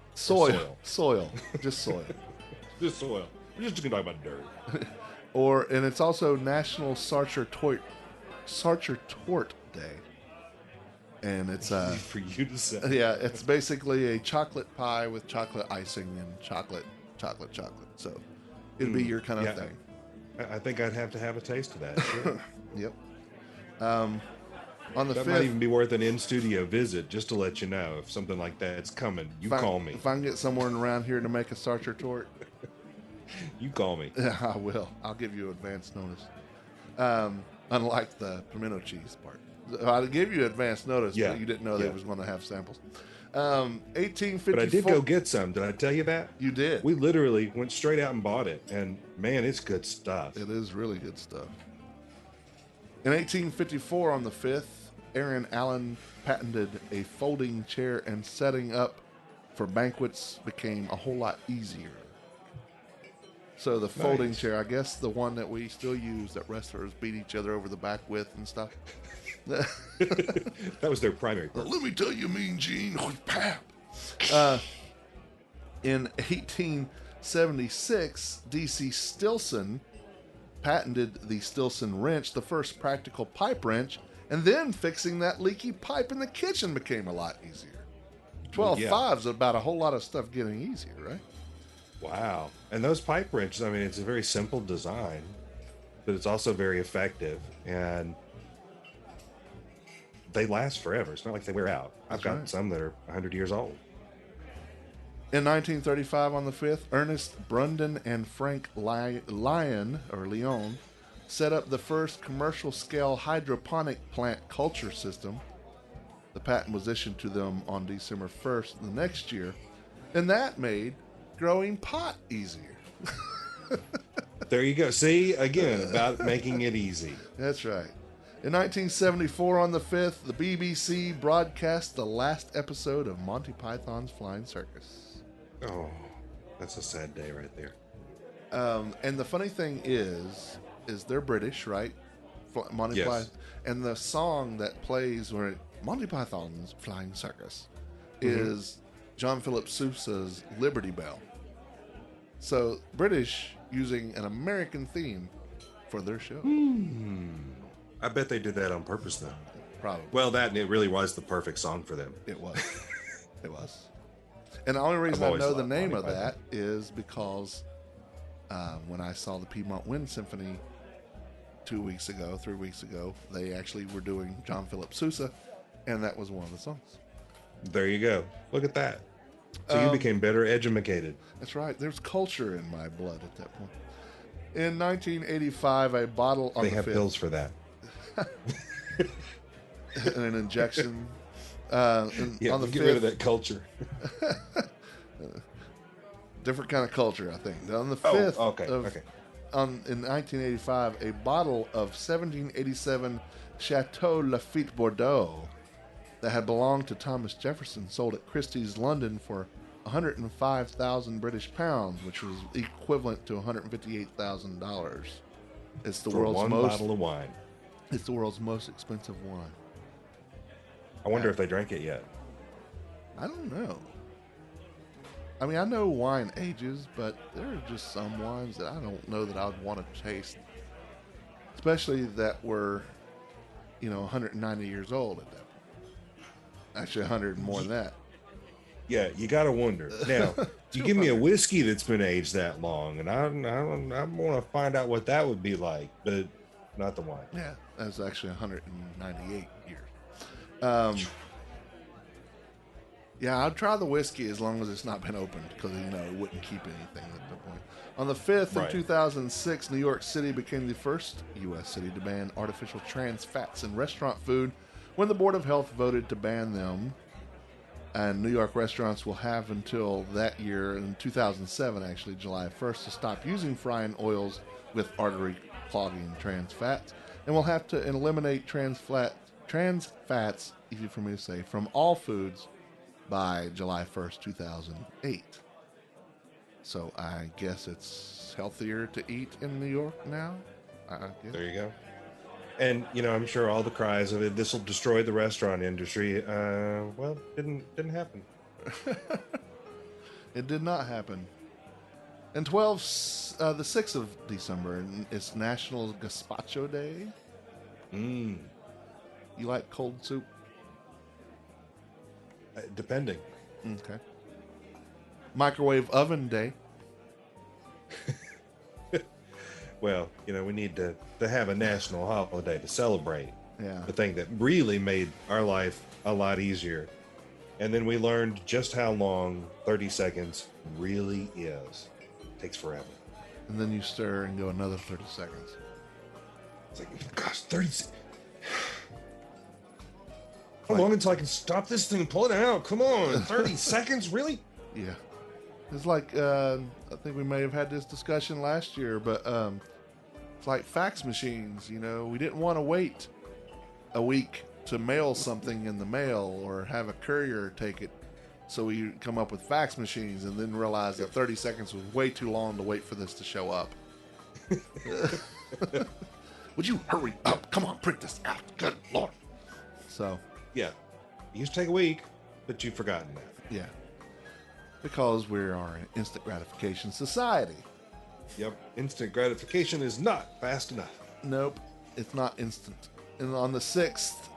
Soil, just soil. Just soil. We're just going to talk about dirt. And it's also National Sarcher Tort Day. And it's For you to say. yeah, it's basically a chocolate pie with chocolate icing and chocolate. So it'd be your kind of Yeah. thing. I think I'd have to have a taste of that. Sure. Yep. On the That 5th, might even be worth an in-studio visit, just to let you know if something like that's coming. You call me. If I can get someone around here to make a Sarcher Tort, You call me. I will. I'll give you advance notice. Unlike the pimento cheese part. I'll give you advance notice, Yeah. but you didn't know they Yeah. was going to have samples. 1854. But I did go get some. Did I tell you that? You did. We literally went straight out and bought it, and man, it's good stuff. It is really good stuff. In 1854, on the 5th, Aaron Allen patented a folding chair, and setting up for banquets became a whole lot easier. So the folding Nice. chair, I guess the one that we still use that wrestlers beat each other over the back with and stuff. That was their primary purpose. Let me tell you, Mean Gene. Pap. In 1876, D.C. Stilson patented the Stilson wrench, the first practical pipe wrench, and then fixing that leaky pipe in the kitchen became a lot easier. 12.5 is about a whole lot of stuff getting easier, right? Wow. And those pipe wrenches, I mean, it's a very simple design, but it's also very effective, and they last forever. It's not like they wear out. I've got right. some that are 100 years old. In 1935, on the 5th, Ernest Brundon and Frank Leon set up the first commercial-scale hydroponic plant culture system. The patent was issued to them on December 1st the next year, and that made growing pot easier. There you go. See, again, about making it easy. That's right. In 1974, on the 5th, the BBC broadcast the last episode of Monty Python's Flying Circus. Oh, that's a sad day right there. And the funny thing is they're British, right? Monty Yes. Python. And the song that plays where Monty Python's Flying Circus is John Philip Sousa's Liberty Bell. So British using an American theme for their show. I bet they did that on purpose, though. Probably. Well, that and it really was the perfect song for them. It was. It was. And the only reason I've I always know the loved name Monty of Python. that is because when I saw the Piedmont Wind Symphony 3 weeks ago, they actually were doing John Philip Sousa, and that was one of the songs. There you go. Look at that. So you became better educated. That's right. There's culture in my blood at that point. In 1985, a bottle on They the have 5th, pills for that. an injection. Yeah, on the get rid of 5th, that culture. different kind of culture, I think. On the Oh, 5th, okay, of, okay. in 1985, a bottle of 1787 Chateau Lafite Bordeaux that had belonged to Thomas Jefferson sold at Christie's London for 105,000 British pounds, which was equivalent to $158,000. It's the For world's one most. bottle of wine. It's the world's most expensive wine. I wonder if they drank it yet. I don't know. I mean, I know wine ages, but there are just some wines that I don't know that I'd want to taste, especially that were, 190 years old at that point. Actually, 100 and more than that. Yeah, you got to wonder. Now, you give me a whiskey that's been aged that long, and I want to find out what that would be like, but not the wine. Yeah, that's actually 198 years. Yeah, I'd try the whiskey as long as it's not been opened, because it wouldn't keep anything at that point. On the 5th Right. in 2006, New York City became the first U.S. city to ban artificial trans fats in restaurant food when the Board of Health voted to ban them. And New York restaurants will have until that year, in 2007, actually, July 1st, to stop using frying oils with artery clogging trans fats. And we'll have to eliminate trans fats, easy for me to say, from all foods by July 1st, 2008. So I guess it's healthier to eat in New York now? I guess. There you go. And I'm sure all the cries of it, this will destroy the restaurant industry. Well, didn't happen. It did not happen. And the 6th of December, and it's National Gazpacho Day. Mm. You like cold soup? Depending. Okay. Microwave Oven Day. Well, we need to have a national holiday to celebrate Yeah. the thing that really made our life a lot easier. And then we learned just how long 30 seconds really is. It takes forever. And then you stir and go another 30 seconds. It's like, gosh, 30 seconds. How long until I can stop this thing? Pull it out. Come on. 30 seconds? Really? Yeah. It's like, I think we may have had this discussion last year, but It's like fax machines, you know. We didn't want to wait a week to mail something in the mail or have a courier take it. So we come up with fax machines and then realize that 30 seconds was way too long to wait for this to show up. Would you hurry up? Come on, print this out. Good Lord. So, Yeah. It used to take a week, but you've forgotten that. yeah. Because we are an instant gratification society. Yep. Instant gratification is not fast enough. Nope, it's not instant. And on the 6th,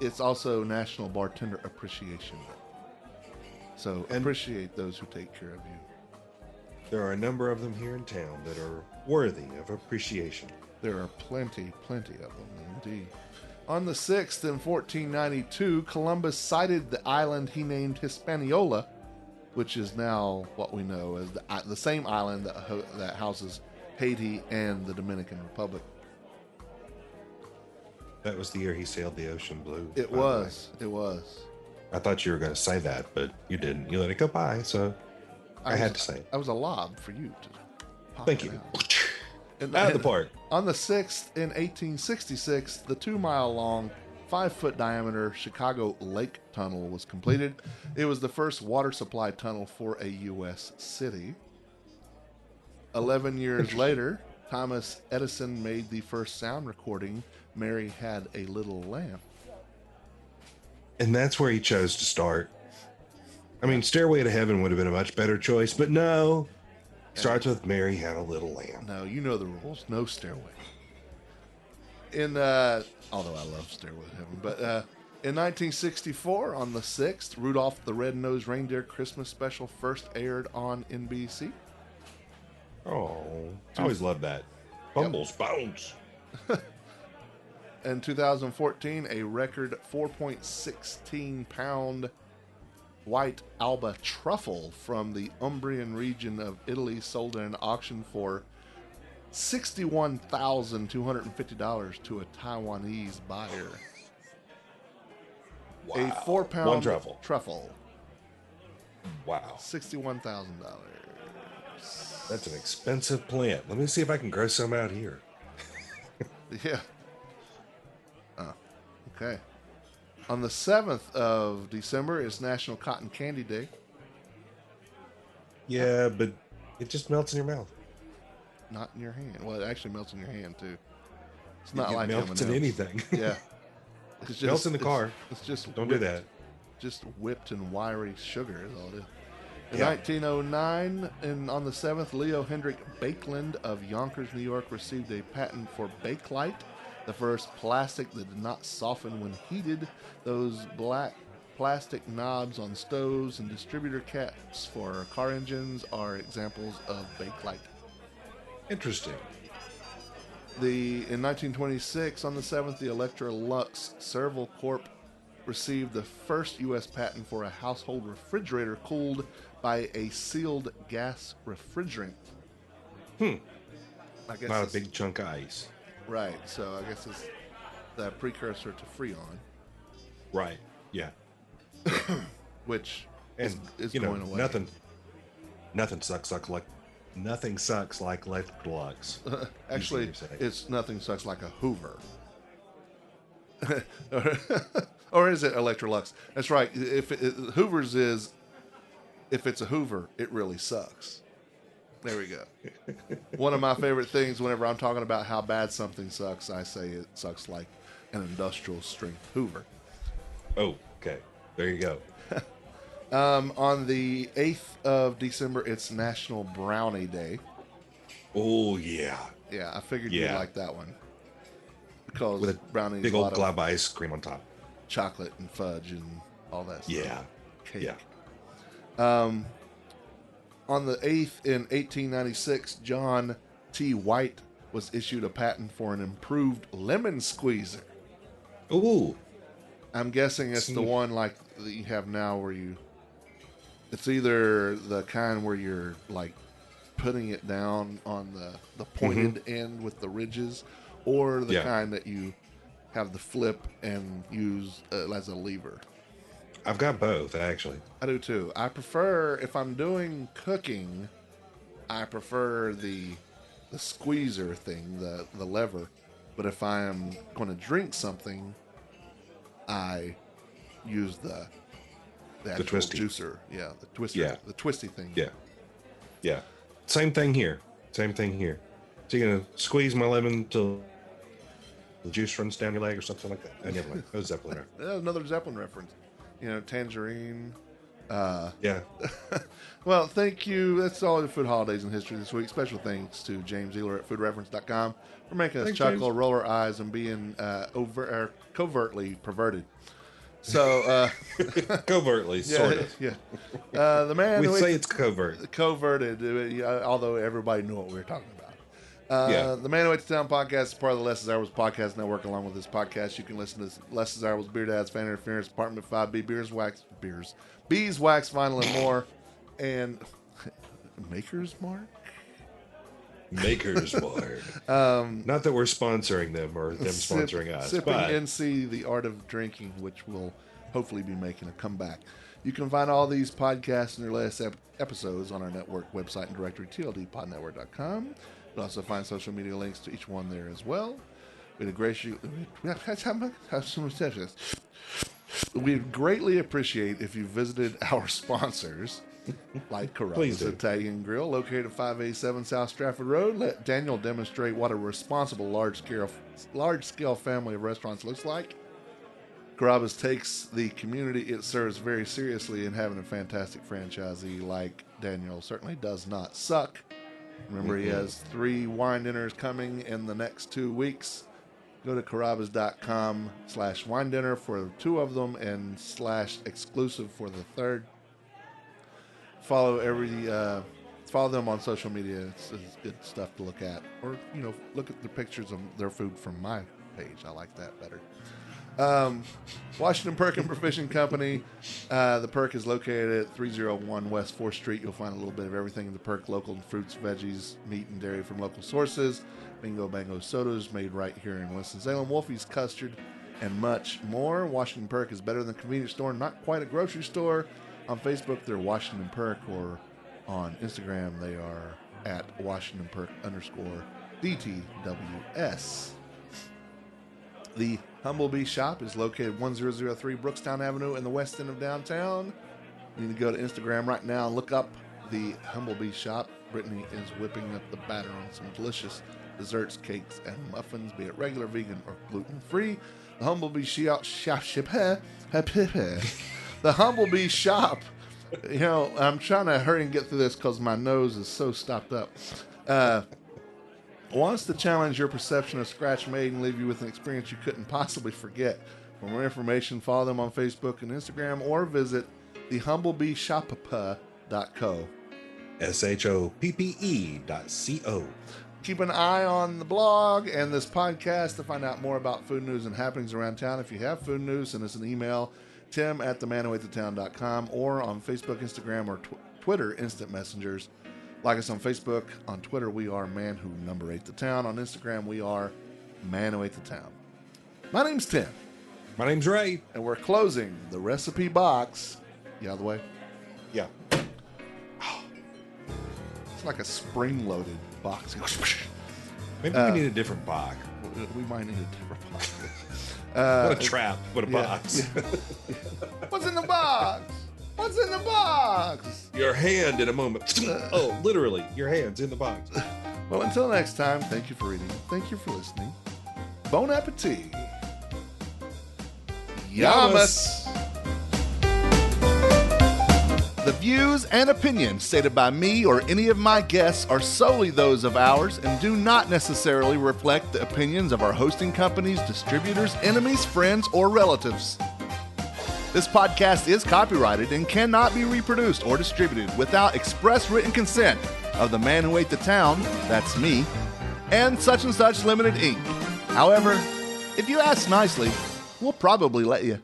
it's also National Bartender Appreciation Day. So appreciate those who take care of you. There are a number of them here in town that are worthy of appreciation. There are plenty of them indeed. On the 6th in 1492, Columbus sighted the island he named Hispaniola, which is now what we know as the same island that houses Haiti and the Dominican Republic. That was the year he sailed the ocean blue. It by the way. was. I thought you were going to say that, but you didn't. You let it go by, so I had to say it. I was a lob for you to pop Thank it you. out. And- Out of the park. On the 6th in 1866, the 2-mile-long, 5-foot diameter Chicago Lake Tunnel was completed. It was the first water supply tunnel for a U.S. city. 11 years later, Thomas Edison made the first sound recording, Mary Had a Little Lamb. And that's where he chose to start. I mean, Stairway to Heaven would have been a much better choice, but no. Starts with Mary Had a Little Lamb. No, you know the rules. No stairway. Although I love Stairway to Heaven, but in 1964, on the 6th, Rudolph the Red-Nosed Reindeer Christmas special first aired on NBC. Oh, I always loved that. Bumbles, bounce. In 2014, a record 4.16 pound white Alba truffle from the Umbrian region of Italy sold in an auction for $61,250 to a Taiwanese buyer. Wow. A 4-pound One truffle. Wow. $61,000. That's an expensive plant. Let me see if I can grow some out here. Yeah. Okay. On the 7th of December is National Cotton Candy Day. Yeah, but it just melts in your mouth. Not in your hand. Well, it actually melts in your hand, too. It's not It like melts in M&Ms. anything. Yeah. It's Melts in the car. It's just Don't do whipped- that. Just whipped and wiry sugar is all it is. In Yeah. 1909, and on the 7th, Leo Hendrik Bakeland of Yonkers, New York, received a patent for Bakelite, the first plastic that did not soften when heated. Those black plastic knobs on stoves and distributor caps for car engines are examples of Bakelite. Interesting. In 1926, on the 7th, the Electrolux Serval Corp received the first U.S. patent for a household refrigerator cooled by a sealed gas refrigerant. I guess Not a it's- big chunk of ice. Right, so I guess it's the precursor to Freon, Right. Yeah. which And is you know, going away. nothing sucks like Electrolux. Actually, Easier to say. it's nothing sucks like a Hoover. Or is it Electrolux? That's right. Hoover's is, if it's a Hoover, it really sucks. There we go. One of my favorite things whenever I'm talking about how bad something sucks, I say it sucks like an industrial strength Hoover. Oh, okay. There you go. On the 8th of December, it's National Brownie Day. Oh, yeah. Yeah, I figured you'd Yeah. like that one. Because With a brownies, big a old lot of glob ice cream on top. chocolate and fudge and all that stuff. Yeah. Cake. Yeah. On the 8th in 1896, John T. White was issued a patent for an improved lemon squeezer. Ooh. I'm guessing it's the one like that you have now where it's either the kind where you're like putting it down on the pointed end with the ridges, or the Yeah. kind that you have the flip and use as a lever. I've got both, actually. I do too. I prefer, if I'm doing cooking, I prefer the squeezer thing, the lever. But if I am going to drink something, I use the actual twisty juicer. Yeah, the twister. Yeah. The twisty thing. Yeah. Same thing here. So you're gonna squeeze my lemon till the juice runs down your leg or something like that. Never mind. That was Zeppelin. Another Zeppelin reference. Tangerine. Yeah. Well, thank you. That's all the food holidays in history this week. Special thanks to James Ealer at foodreference.com for making us chuckle, roll our eyes, and being covertly perverted. So, covertly, sort of. Yeah. The man We who say it's covert. coverted, although everybody knew what we were talking about. The Man Who Ate the Town podcast is part of the Less Desirable Podcast Network. Along with this podcast, you can listen to Less Desirable, Beer Dads, Fan Interference, Apartment 5B, Beeswax, Vinyl, and more. And Maker's Mark? Maker's Mark. Not that we're sponsoring them or them sponsoring us. Sipping but NC, The Art of Drinking, which will hopefully be making a comeback. You can find all these podcasts and their latest episodes on our network website and directory, tldpodnetwork.com. You'll also find social media links to each one there as well. We'd greatly appreciate if you visited our sponsors, like Carrabba's Italian Grill, located at 587 South Stratford Road. Let Daniel demonstrate what a responsible large-scale family of restaurants looks like. Carrabba's takes the community it serves very seriously, and having a fantastic franchisee like Daniel certainly does not suck. Remember, he has 3 wine dinners coming in the next 2 weeks. Go to carrabbas.com/wine dinner for 2 of them and /exclusive for the 3rd. Follow them on social media. It's good stuff to look at. Or, look at the pictures of their food from my page. I like that better. Washington Perk and Provision Company. The Perk is located at 301 West 4th Street. You'll find a little bit of everything in the Perk: local fruits, veggies, meat, and dairy from local sources. Bingo Bango sodas made right here in Winston-Salem. Wolfie's custard and much more. Washington Perk is better than a convenience store, not quite a grocery store. On Facebook, they're Washington Perk, or on Instagram, they are at Washington Perk _DTWS. The Humblebee Shop is located 1003 Brookstown Avenue in the west end of downtown. You need to go to Instagram right now and look up the Humblebee Shop. Brittany is whipping up the batter on some delicious desserts, cakes, and muffins, be it regular, vegan, or gluten-free. The Humblebee Shop. The Humblebee Shop. I'm trying to hurry and get through this because my nose is so stopped up. Wants to challenge your perception of Scratch Made and leave you with an experience you couldn't possibly forget. For more information, follow them on Facebook and Instagram, or visit thehumblebeeshop.co. SHOPPE.co. Keep an eye on the blog and this podcast to find out more about food news and happenings around town. If you have food news, send us an email, tim@themanowaitthetown.com, or on Facebook, Instagram, or Twitter instant messengers. Like us on Facebook. On Twitter, we are Man Who Number 8 the Town. On Instagram, we are Man Who Ate the Town. My name's Tim. My name's Ray. And we're closing the recipe box. You out of the way? Yeah. It's like a spring-loaded box. Maybe we need a different box. We might need a different box. What a trap. What a box. Yeah. What's in the box? What's in the box? Your hand in a moment. Oh, literally, your hand's in the box. Well, until next time, thank you for reading. Thank you for listening. Bon appetit. Yamas. The views and opinions stated by me or any of my guests are solely those of ours and do not necessarily reflect the opinions of our hosting companies, distributors, enemies, friends, or relatives. This podcast is copyrighted and cannot be reproduced or distributed without express written consent of the Man Who Ate the Town, that's me, and Such Limited Inc. However, if you ask nicely, we'll probably let you.